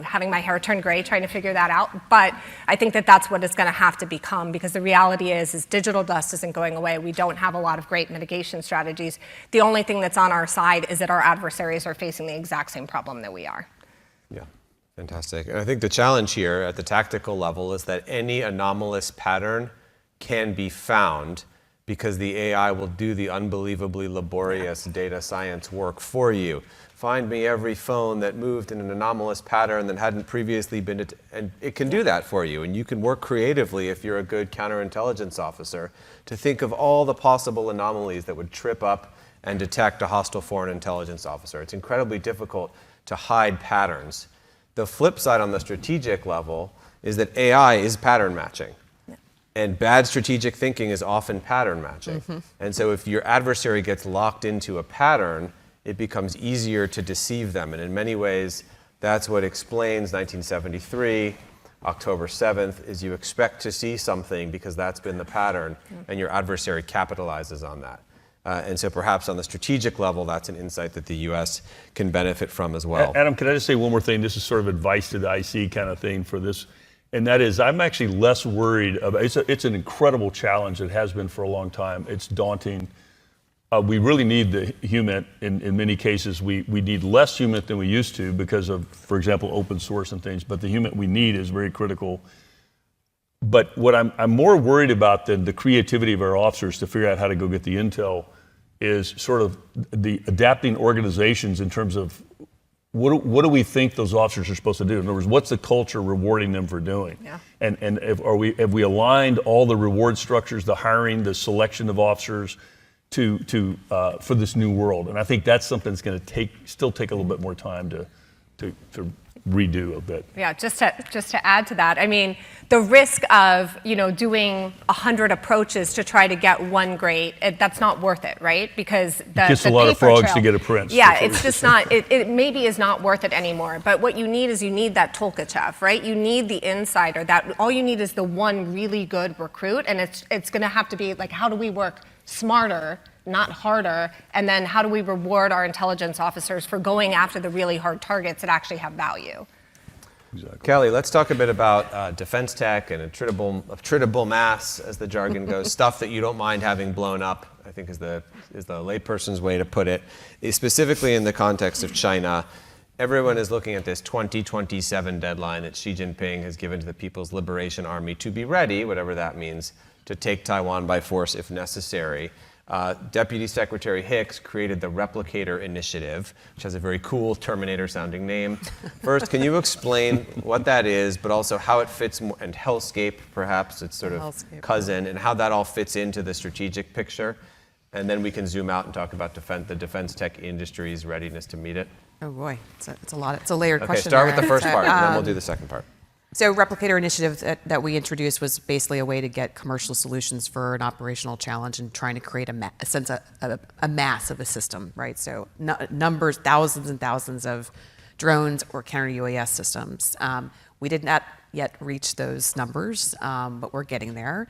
having my hair turn gray trying to figure that out. But I think that that's what it's going to have to become, because the reality is digital dust isn't going away. We don't have a lot of great mitigation strategies. The only thing that's on our side is that our adversaries are facing the exact same problem that we are. Yeah, fantastic. And I think the challenge here at the tactical level is that any anomalous pattern can be found, because the AI will do the unbelievably laborious data science work for you. Find me every phone that moved in an anomalous pattern that hadn't previously been, and it can do that for you. And you can work creatively, if you're a good counterintelligence officer, to think of all the possible anomalies that would trip up and detect a hostile foreign intelligence officer. It's incredibly difficult to hide patterns. The flip side on the strategic level is that AI is pattern matching. And bad strategic thinking is often pattern matching. And so if your adversary gets locked into a pattern, it becomes easier to deceive them. And in many ways, that's what explains 1973, October 7th, is you expect to see something because that's been the pattern, and your adversary capitalizes on that. And so perhaps on the strategic level, that's an insight that the U.S. can benefit from as well. Adam, can I just say one more thing? This is sort of advice to the IC kind of thing for this. And that is, I'm actually less worried about, it's an incredible challenge. It has been for a long time. It's daunting. We really need the human in many cases. We need less human than we used to because of, for example, open source and things, but the human we need is very critical. But what I'm more worried about than the creativity of our officers to figure out how to go get the intel is sort of the adapting organizations in terms of what do we think those officers are supposed to do? In other words, what's the culture rewarding them for doing? Yeah. And have we aligned all the reward structures, the hiring, the selection of officers for this new world? And I think that's something that's going to still take a little bit more time to redo a bit. Yeah, just to add to that, I mean, the risk of doing 100 approaches to try to get one great, that's not worth it, right? Because kiss a lot of frogs to get a prince. Yeah, it's just not. It maybe is not worth it anymore. But what you need is that Tolkachev, right? You need the insider. That all you need is the one really good recruit, and it's going to have to be like, how do we work smarter, not harder, and then how do we reward our intelligence officers for going after the really hard targets that actually have value? Exactly. Kelly, let's talk a bit about defense tech and attritable mass, as the jargon goes, stuff that you don't mind having blown up, I think is the layperson's way to put it. Specifically in the context of China, everyone is looking at this 2027 deadline that Xi Jinping has given to the People's Liberation Army to be ready, whatever that means, to take Taiwan by force if necessary. Deputy Secretary Hicks created the Replicator Initiative, which has a very cool Terminator-sounding name. First, can you explain what that is, but also how it fits, and Hellscape, perhaps, its sort of cousin, and how that all fits into the strategic picture? And then we can zoom out and talk about the defense tech industry's readiness to meet it. Oh boy, it's a lot. It's a layered question. Okay, start with there. the first part, and then we'll do the second part. So Replicator Initiative that we introduced was basically a way to get commercial solutions for an operational challenge and trying to create a mass of a system, right? So numbers, thousands and thousands of drones or counter-UAS systems. We did not yet reach those numbers, but we're getting there.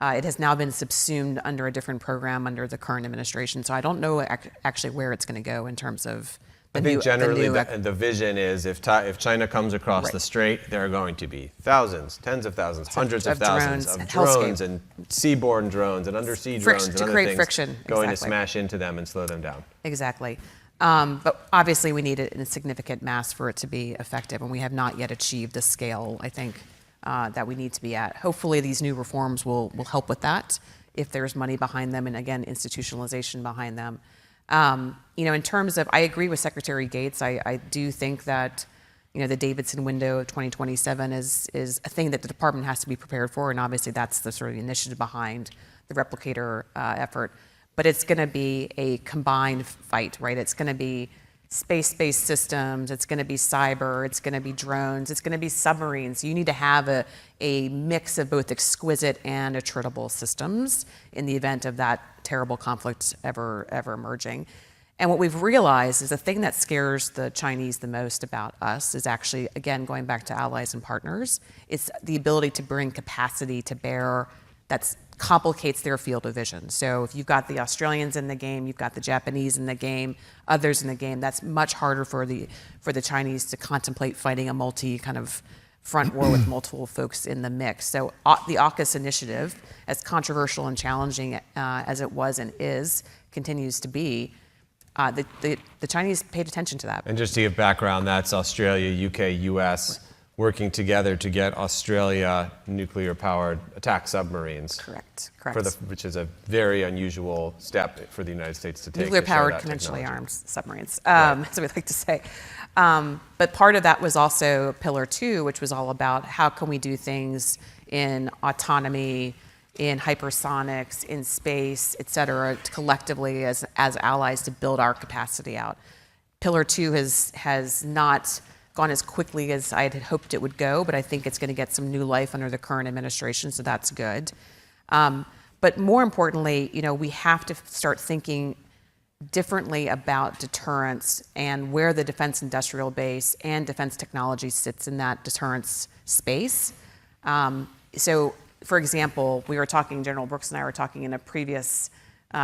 It has now been subsumed under a different program under the current administration. So I don't know actually where it's going to go in terms of the I think generally the vision is if China comes across the strait, there are going to be thousands, tens of thousands, hundreds of thousands of drones and seaborne drones and undersea drones and other things friction. going to smash into them and slow them down. Exactly. But obviously we need it in a significant mass for it to be effective, and we have not yet achieved the scale, I think, that we need to be at. Hopefully these new reforms will help with that if there's money behind them and, again, institutionalization behind them. In terms of, I agree with Secretary Gates. I do think that, the Davidson window of 2027 is a thing that the department has to be prepared for, and obviously that's the sort of initiative behind the replicator effort. But it's going to be a combined fight, right? It's going to be space-based systems, it's going to be cyber, it's going to be drones, it's going to be submarines. You need to have a mix of both exquisite and attritable systems in the event of that terrible conflict ever emerging. And what we've realized is the thing that scares the Chinese the most about us is actually, again, going back to allies and partners, it's the ability to bring capacity to bear that complicates their field of vision. So if you've got the Australians in the game, you've got the Japanese in the game, others in the game, that's much harder for the Chinese to contemplate fighting a multi kind of front war with multiple folks in the mix. So the AUKUS initiative, as controversial and challenging as it was and continues to be, the Chinese paid attention to that. And just to give background, that's Australia, UK, US, working together to get Australia nuclear-powered attack submarines. Correct. Which is a very unusual step for the United States to take. Nuclear-powered, conventionally armed submarines, as we like to say. But part of that was also Pillar 2, which was all about how can we do things in autonomy, in hypersonics, in space, et cetera, collectively as allies to build our capacity out. Pillar 2 has not gone as quickly as I had hoped it would go, but I think it's going to get some new life under the current administration, so that's good. But more importantly, we have to start thinking differently about deterrence and where the defense industrial base and defense technology sits in that deterrence space. So, for example, General Brooks and I were talking in a previous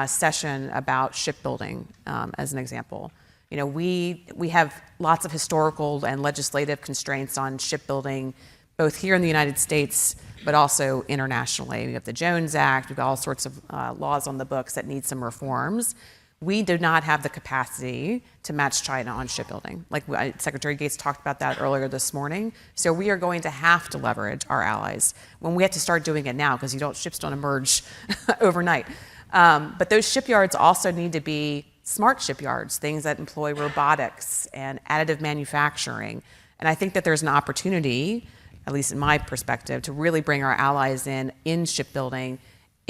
session about shipbuilding as an example. We have lots of historical and legislative constraints on shipbuilding, both here in the United States, but also internationally. We have the Jones Act, we've got all sorts of laws on the books that need some reforms. We do not have the capacity to match China on shipbuilding. Like Secretary Gates talked about that earlier this morning. So we are going to have to leverage our allies when we have to start doing it now, because ships don't emerge overnight. But those shipyards also need to be smart shipyards, things that employ robotics and additive manufacturing. And I think that there's an opportunity, at least in my perspective, to really bring our allies in shipbuilding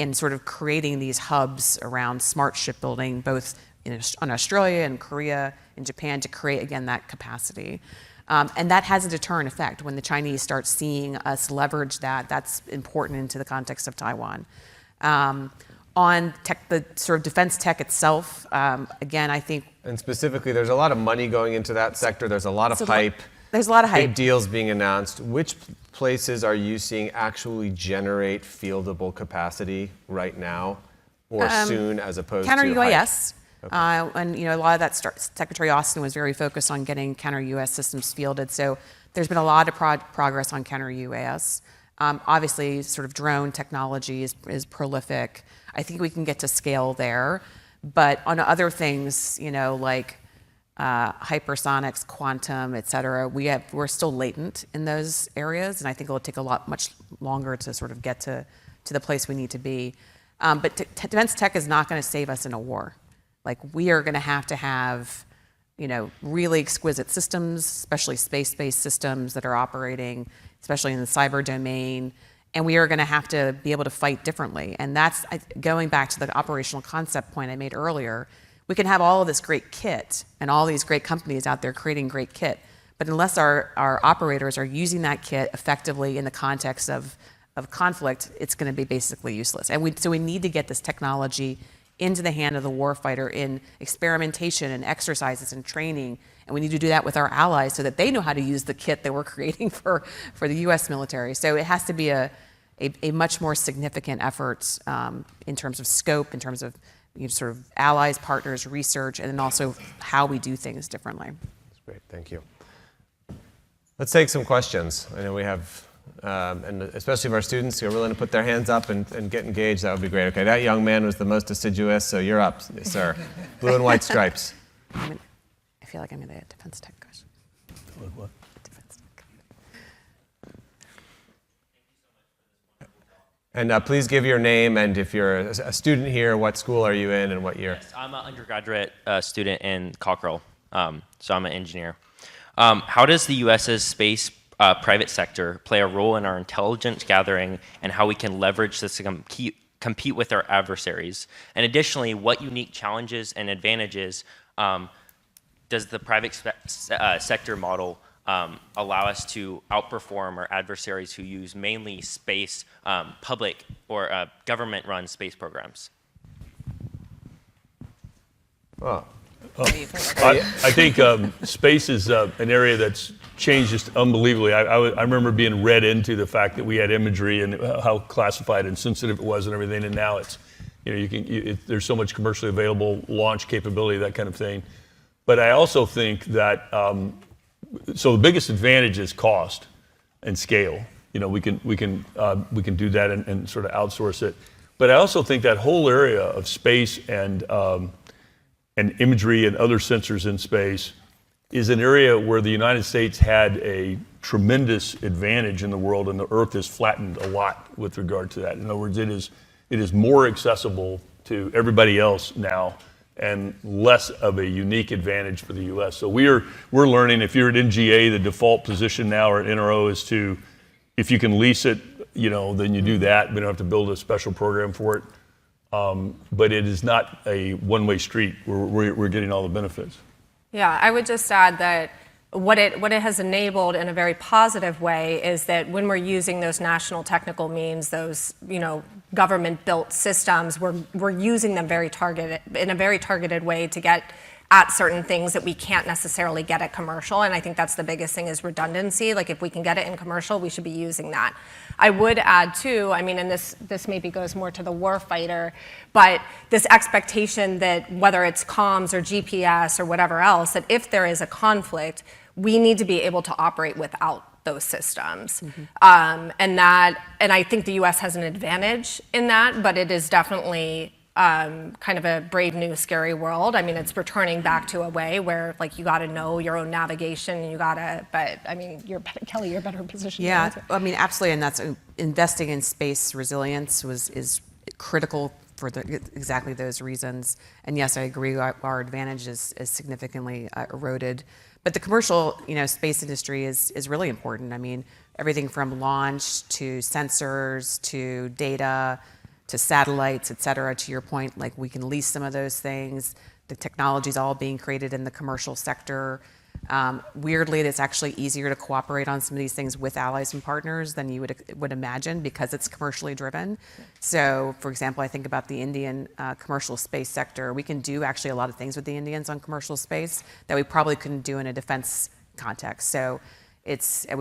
and sort of creating these hubs around smart shipbuilding, both in Australia and Korea and Japan, to create, again, that capacity. And that has a deterrent effect. When the Chinese start seeing us leverage that, that's important into the context of Taiwan. On the sort of defense tech itself, again, I think... And specifically, there's a lot of money going into that sector. There's a lot of hype. There's a lot of hype. Big deals being announced. Which places are you seeing actually generate fieldable capacity right now or soon, as opposed to counter-UAS? Okay. And a lot of that Secretary Austin was very focused on getting counter-UAS systems fielded. So there's been a lot of progress on counter-UAS. Obviously, sort of drone technology is prolific. I think we can get to scale there. But on other things, like hypersonics, quantum, et cetera, we're still latent in those areas, and I think it'll take much longer to sort of get to the place we need to be. But defense tech is not going to save us in a war. Like, we are going to have really exquisite systems, especially space-based systems that are operating, especially in the cyber domain, and we are going to have to be able to fight differently. And that's going back to the operational concept point I made earlier. We can have all of this great kit and all these great companies out there creating great kit, but unless our operators are using that kit effectively in the context of conflict, it's going to be basically useless. And so we need to get this technology into the hand of the warfighter in experimentation and exercises and training, and we need to do that with our allies so that they know how to use the kit that we're creating for the U.S. military. So it has to be a much more significant effort in terms of scope, in terms of sort of allies, partners, research, and then also how we do things differently. That's great. Thank you. Let's take some questions. I know we have, and especially if our students who are willing to put their hands up and get engaged, that would be great. Okay, that young man was the most assiduous, so you're up, sir. Blue and white stripes. I feel like I'm in a defense tech question. What? Defense tech. And please give your name, and if you're a student here, what school are you in and what year? Yes, I'm an undergraduate student in Cockrell, so I'm an engineer. How does the U.S.'s space private sector play a role in our intelligence gathering and how we can leverage this to compete with our adversaries? And additionally, what unique challenges and advantages does the private sector model allow us to outperform our adversaries who use mainly space, public or government-run space programs? Oh. I think space is an area that's changed just unbelievably. I remember being read into the fact that we had imagery and how classified and sensitive it was and everything, and now it's, there's so much commercially available launch capability, that kind of thing. But I also think that so the biggest advantage is cost and scale. We can do that and sort of outsource it. But I also think that whole area of space and imagery and other sensors in space is an area where the United States had a tremendous advantage in the world, and the Earth has flattened a lot with regard to that. In other words, it is more accessible to everybody else now and less of a unique advantage for the U.S. So we're learning, if you're at NGA, the default position now or at NRO is to, if you can lease it, then you do that. We don't have to build a special program for it. But it is not a one-way street. We're getting all the benefits. Yeah, I would just add that what it has enabled in a very positive way is that when we're using those national technical means, those government-built systems, we're using them in a very targeted way to get at certain things that we can't necessarily get at commercial. And I think that's the biggest thing is redundancy. Like if we can get it in commercial, we should be using that. I would add too, and this maybe goes more to the warfighter, but this expectation that whether it's comms or GPS or whatever else, that if there is a conflict, we need to be able to operate without those systems. And I think the US has an advantage in that, but it is definitely kind of a brave new scary world. It's returning back to a way where you got to know your own navigation, Kelly, you're better positioned. Yeah, absolutely, and that's investing in space resilience is critical for exactly those reasons. And yes, I agree, our advantage is significantly eroded. But the commercial, space industry is really important. Everything from launch to sensors to data to satellites, et cetera, to your point, we can lease some of those things. The technology's all being created in the commercial sector. Weirdly, it's actually easier to cooperate on some of these things with allies and partners than you would imagine because it's commercially driven. So, for example, I think about the Indian commercial space sector. We can do actually a lot of things with the Indians on commercial space that we probably couldn't do in a defense context. So we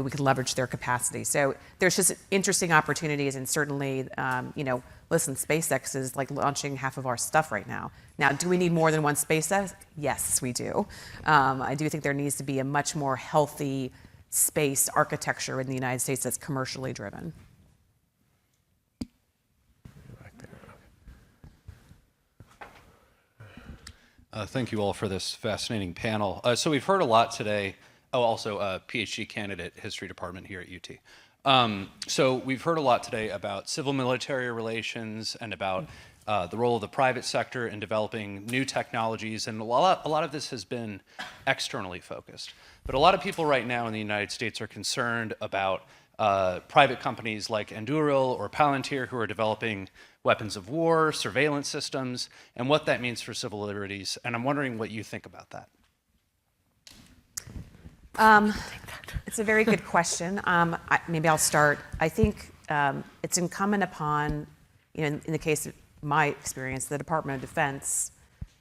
can leverage their capacity. So there's just interesting opportunities, and certainly, listen, SpaceX is launching half of our stuff right now. Now, do we need more than one SpaceX? Yes, we do. I do think there needs to be a much more healthy space architecture in the United States that's commercially driven. Thank you all for this fascinating panel. So we've heard a lot today. Oh, also a PhD candidate, history department here at UT. So we've heard a lot today about civil-military relations and about the role of the private sector in developing new technologies, and a lot of this has been externally focused. But a lot of people right now in the United States are concerned about private companies like Anduril or Palantir who are developing weapons of war, surveillance systems, and what that means for civil liberties. And I'm wondering what you think about that. It's a very good question. Maybe I'll start. I think it's incumbent upon, in the case of my experience, the Department of Defense,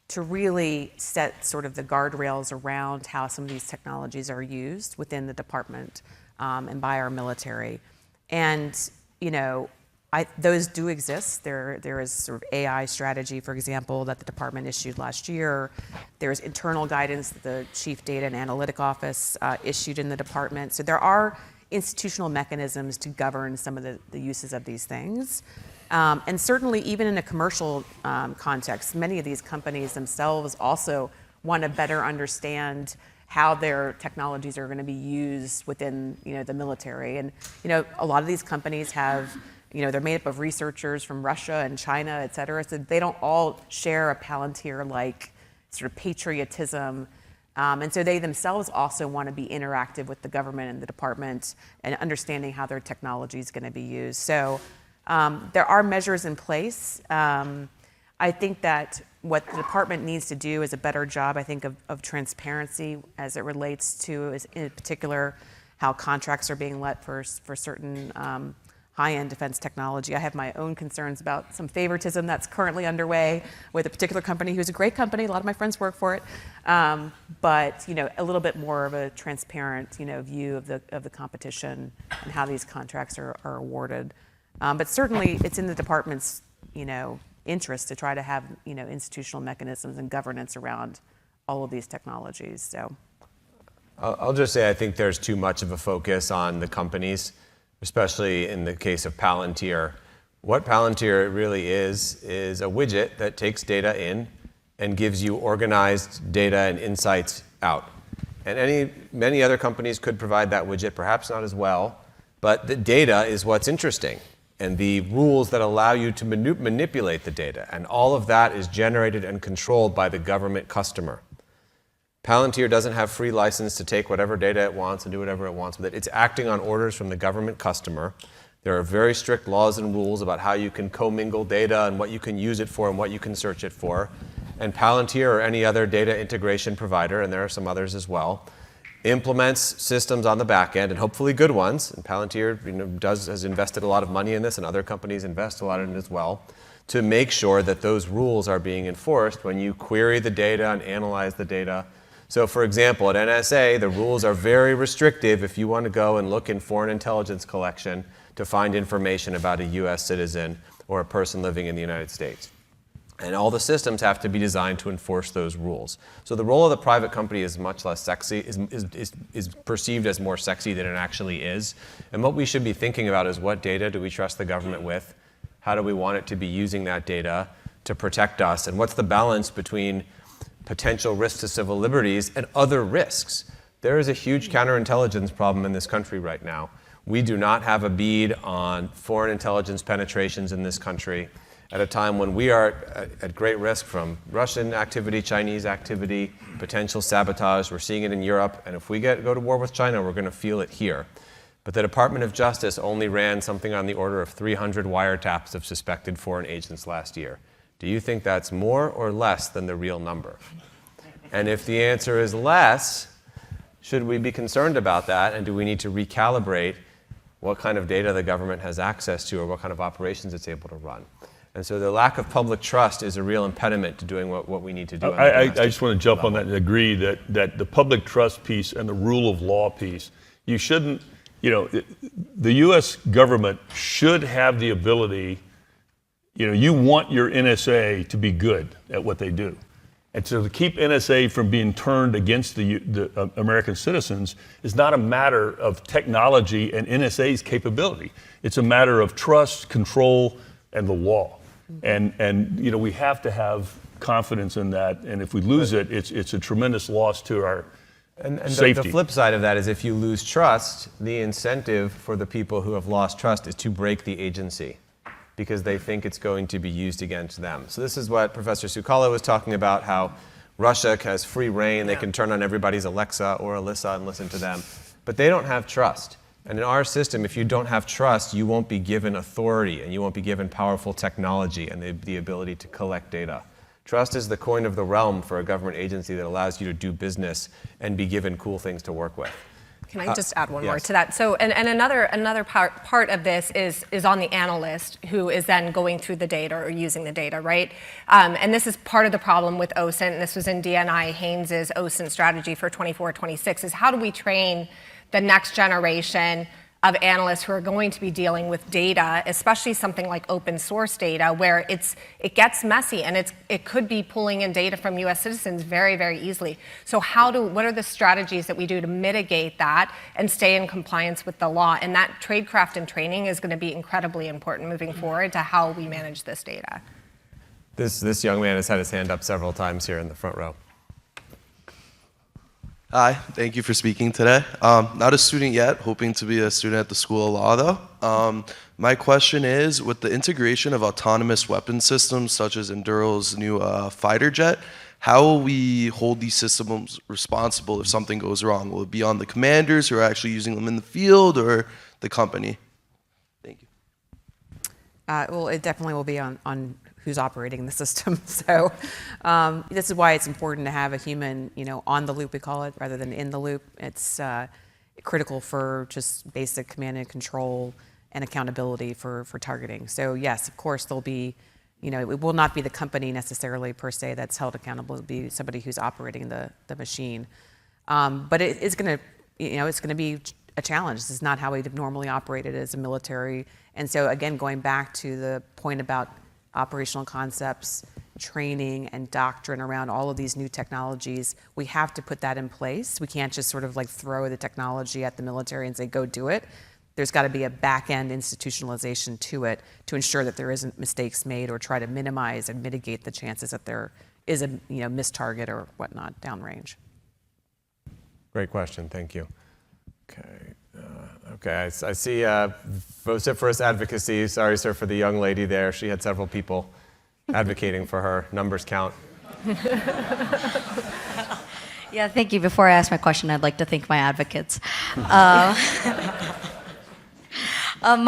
to really set sort of the guardrails around how some of these technologies are used within the department and by our military. And, those do exist. There is sort of AI strategy, for example, that the department issued last year. There's internal guidance that the Chief Data and Analytic Office issued in the department. So there are institutional mechanisms to govern some of the uses of these things. And certainly, even in a commercial context, many of these companies themselves also want to better understand how their technologies are going to be used within, the military. And, a lot of these companies have, they're made up of researchers from Russia and China, et cetera. So they don't all share a Palantir-like sort of patriotism. And so they themselves also want to be interactive with the government and the department and understanding how their technology is going to be used. So there are measures in place. I think that what the department needs to do is a better job, I think, of transparency as it relates to, in particular, how contracts are being let for certain high-end defense technology. I have my own concerns about some favoritism that's currently underway with a particular company who's a great company. A lot of my friends work for it. But a little bit more of a transparent, view of the competition and how these contracts are awarded. But certainly, it's in the department's, interest to try to have, institutional mechanisms and governance around all of these technologies. So, I'll just say I think there's too much of a focus on the companies, especially in the case of Palantir. What Palantir really is a widget that takes data in and gives you organized data and insights out. And many other companies could provide that widget, perhaps not as well, but the data is what's interesting, and the rules that allow you to manipulate the data. And all of that is generated and controlled by the government customer. Palantir doesn't have free license to take whatever data it wants and do whatever it wants with it. It's acting on orders from the government customer. There are very strict laws and rules about how you can commingle data and what you can use it for and what you can search it for. And Palantir or any other data integration provider, and there are some others as well, implements systems on the back end, and hopefully good ones. And Palantir has invested a lot of money in this, and other companies invest a lot in it as well, to make sure that those rules are being enforced when you query the data and analyze the data. So for example, at NSA, the rules are very restrictive if you want to go and look in foreign intelligence collection to find information about a US citizen or a person living in the United States. And all the systems have to be designed to enforce those rules. So the role of the private company is much less sexy, is perceived as more sexy than it actually is. And what we should be thinking about is, what data do we trust the government with? How do we want it to be using that data to protect us? And what's the balance between potential risks to civil liberties and other risks? There is a huge counterintelligence problem in this country right now. We do not have a bead on foreign intelligence penetrations in this country at a time when we are at great risk from Russian activity, Chinese activity, potential sabotage. We're seeing it in Europe, and if we go to war with China, we're going to feel it here. But the Department of Justice only ran something on the order of 300 wiretaps of suspected foreign agents last year. Do you think that's more or less than the real number? And if the answer is less, should we be concerned about that, and do we need to recalibrate what kind of data the government has access to or what kind of operations it's able to run? And so the lack of public trust is a real impediment to doing what we need to do. I just want to jump on that and agree that the public trust piece and the rule of law piece, you shouldn't, the U.S. government should have the ability, you want your NSA to be good at what they do. And so to keep NSA from being turned against the American citizens is not a matter of technology and NSA's capability. It's a matter of trust, control, and the law. And we have to have confidence in that. And if we lose it, it's a tremendous loss to our safety. The flip side of that is, if you lose trust, the incentive for the people who have lost trust is to break the agency, because they think it's going to be used against them. So this is what Professor Sukalo was talking about, how Russia has free reign. They can turn on everybody's Alexa or Alyssa and listen to them. But they don't have trust. And in our system, if you don't have trust, you won't be given authority, and you won't be given powerful technology and the ability to collect data. Trust is the coin of the realm for a government agency that allows you to do business and be given cool things to work with. Can I just add one more yes. to that? So, and another part of this is on the analyst, who is then going through the data or using the data, right? And this is part of the problem with OSINT, and this was in DNI Haynes's OSINT strategy for 24-26, is how do we train the next generation of analysts who are going to be dealing with data, especially something like open source data, where it gets messy and it could be pulling in data from U.S. citizens very, very easily. So what are the strategies that we do to mitigate that and stay in compliance with the law? And that tradecraft and training is going to be incredibly important moving forward to how we manage this data. This young man has had his hand up several times here in the front row. Hi, thank you for speaking today. Not a student yet, hoping to be a student at the School of Law though. My question is, with the integration of autonomous weapon systems such as Enduro's new fighter jet, how will we hold these systems responsible if something goes wrong? Will it be on the commanders who are actually using them in the field or the company? Thank you. Well, it definitely will be on who's operating the system. So this is why it's important to have a human, on the loop, we call it, rather than in the loop. It's critical for just basic command and control and accountability for targeting. So yes, of course, there'll be, it will not be the company necessarily per se that's held accountable. It'll be somebody who's operating the machine. But it's going to, it's going to be a challenge. This is not how we've normally operated as a military. And so again, going back to the point about operational concepts, training, and doctrine around all of these new technologies, we have to put that in place. We can't just sort of like throw the technology at the military and say, go do it. There's got to be a back-end institutionalization to it to ensure that there isn't mistakes made or try to minimize and mitigate the chances that there is a missed target or whatnot downrange. Great question, thank you. Okay, I see vociferous advocacy. Sorry, sir, for the young lady there. She had several people advocating for her. Numbers count. Yeah, thank you. Before I ask my question, I'd like to thank my advocates. My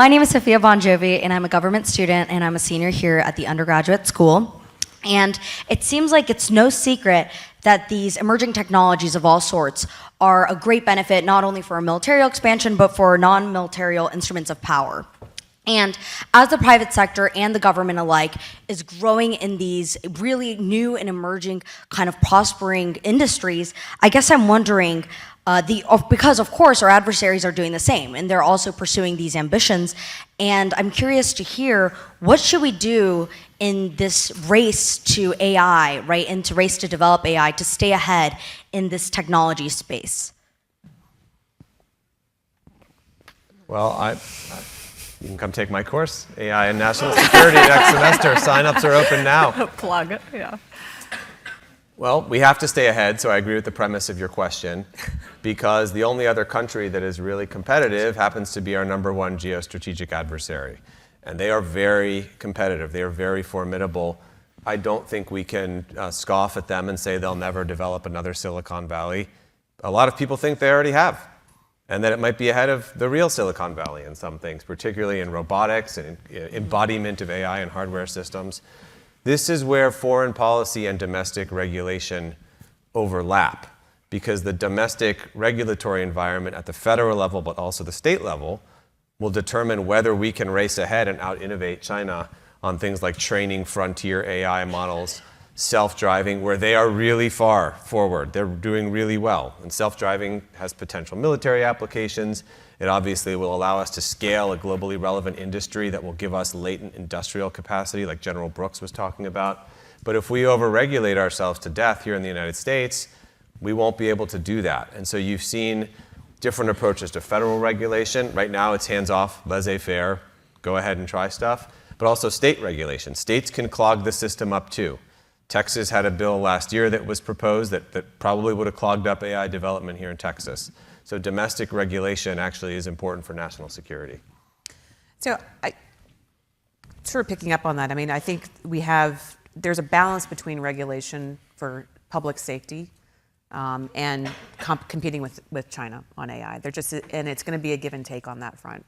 name is Sophia Bon Jovi, and I'm a government student, and I'm a senior here at the undergraduate school. And it seems like it's no secret that these emerging technologies of all sorts are a great benefit not only for military expansion, but for non-military instruments of power. And as the private sector and the government alike is growing in these really new and emerging kind of prospering industries, I guess I'm wondering, because of course our adversaries are doing the same and they're also pursuing these ambitions, and I'm curious to hear, what should we do in this race to AI, right, and to race to develop AI to stay ahead in this technology space? Well, you can come take my course, AI and National Security, next semester. Sign-ups are open now. Plug, yeah. Well, we have to stay ahead, so I agree with the premise of your question, because the only other country that is really competitive happens to be our number one geostrategic adversary. And they are very competitive. They are very formidable. I don't think we can scoff at them and say they'll never develop another Silicon Valley. A lot of people think they already have, and that it might be ahead of the real Silicon Valley in some things, particularly in robotics and embodiment of AI in hardware systems. This is where foreign policy and domestic regulation overlap, because the domestic regulatory environment at the federal level, but also the state level, will determine whether we can race ahead and out-innovate China on things like training frontier AI models, self-driving, where they are really far forward. They're doing really well. And self-driving has potential military applications. It obviously will allow us to scale a globally relevant industry that will give us latent industrial capacity, like General Brooks was talking about. But if we overregulate ourselves to death here in the United States, we won't be able to do that. And so you've seen different approaches to federal regulation. Right now it's hands-off, laissez-faire, go ahead and try stuff. But also state regulation. States can clog the system up too. Texas had a bill last year that was proposed that probably would have clogged up AI development here in Texas. So domestic regulation actually is important for national security. So sort of picking up on that, I mean, I think there's a balance between regulation for public safety and competing with China on AI. And it's going to be a give and take on that front.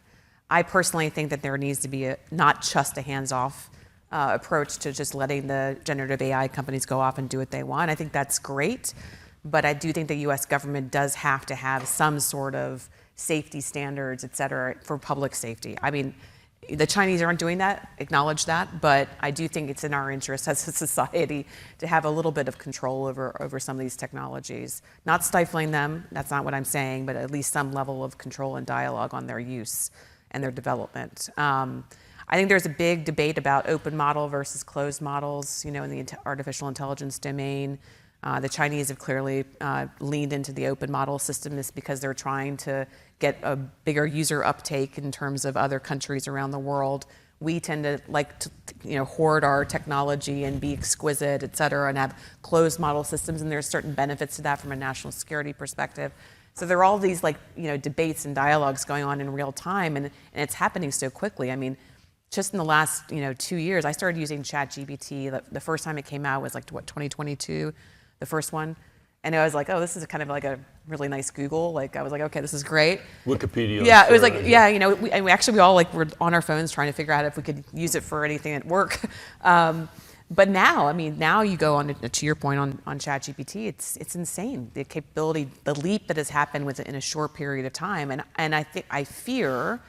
I personally think that there needs to be not just a hands-off approach to just letting the generative AI companies go off and do what they want. I think that's great, but I do think the U.S. government does have to have some sort of safety standards, et cetera, for public safety. I mean, the Chinese aren't doing that, acknowledge that, but I do think it's in our interest as a society to have a little bit of control over some of these technologies. Not stifling them, that's not what I'm saying, but at least some level of control and dialogue on their use and their development. I think there's a big debate about open model versus closed models, in the artificial intelligence domain. The Chinese have clearly leaned into the open model system is because they're trying to get a bigger user uptake in terms of other countries around the world. We tend to like to, hoard our technology and be exquisite, et cetera, and have closed model systems, and there's certain benefits to that from a national security perspective. So there are all these debates and dialogues going on in real time, and it's happening so quickly. I mean, just in the last 2 years, I started using ChatGPT. The first time it came out was 2022, the first one. And I was like, oh, this is kind of like a really nice Google. I was like, okay, this is great. Wikipedia. Yeah, it was like, yeah, we all were on our phones trying to figure out if we could use it for anything at work. But now, now you go on to your point on ChatGPT, it's insane. The capability, the leap that has happened within a short period of time. And I fear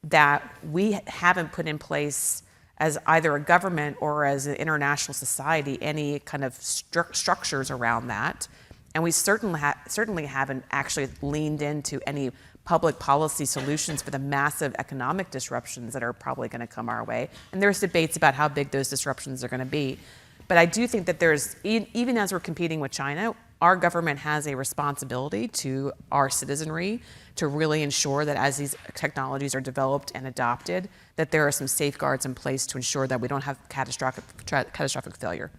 that we haven't put in place as either a government or as an international society any kind of structures around that. And we certainly haven't actually leaned into any public policy solutions for the massive economic disruptions that are probably going to come our way. And there's debates about how big those disruptions are going to be. But I do think that there's, even as we're competing with China, our government has a responsibility to our citizenry to really ensure that as these technologies are developed and adopted, that there are some safeguards in place to ensure that we don't have catastrophic failure.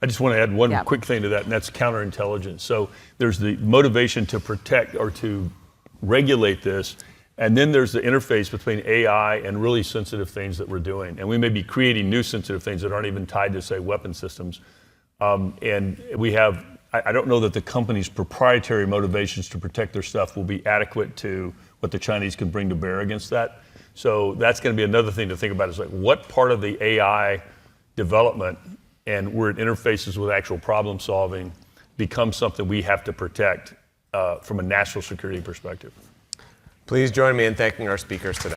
I just want to add one quick thing to that, and that's counterintelligence. So there's the motivation to protect or to regulate this, and then there's the interface between AI and really sensitive things that we're doing. And we may be creating new sensitive things that aren't even tied to, say, weapon systems. And we have, I don't know that the company's proprietary motivations to protect their stuff will be adequate to what the Chinese can bring to bear against that. So that's going to be another thing to think about is what part of the AI development and where it interfaces with actual problem solving becomes something we have to protect from a national security perspective. Please join me in thanking our speakers today.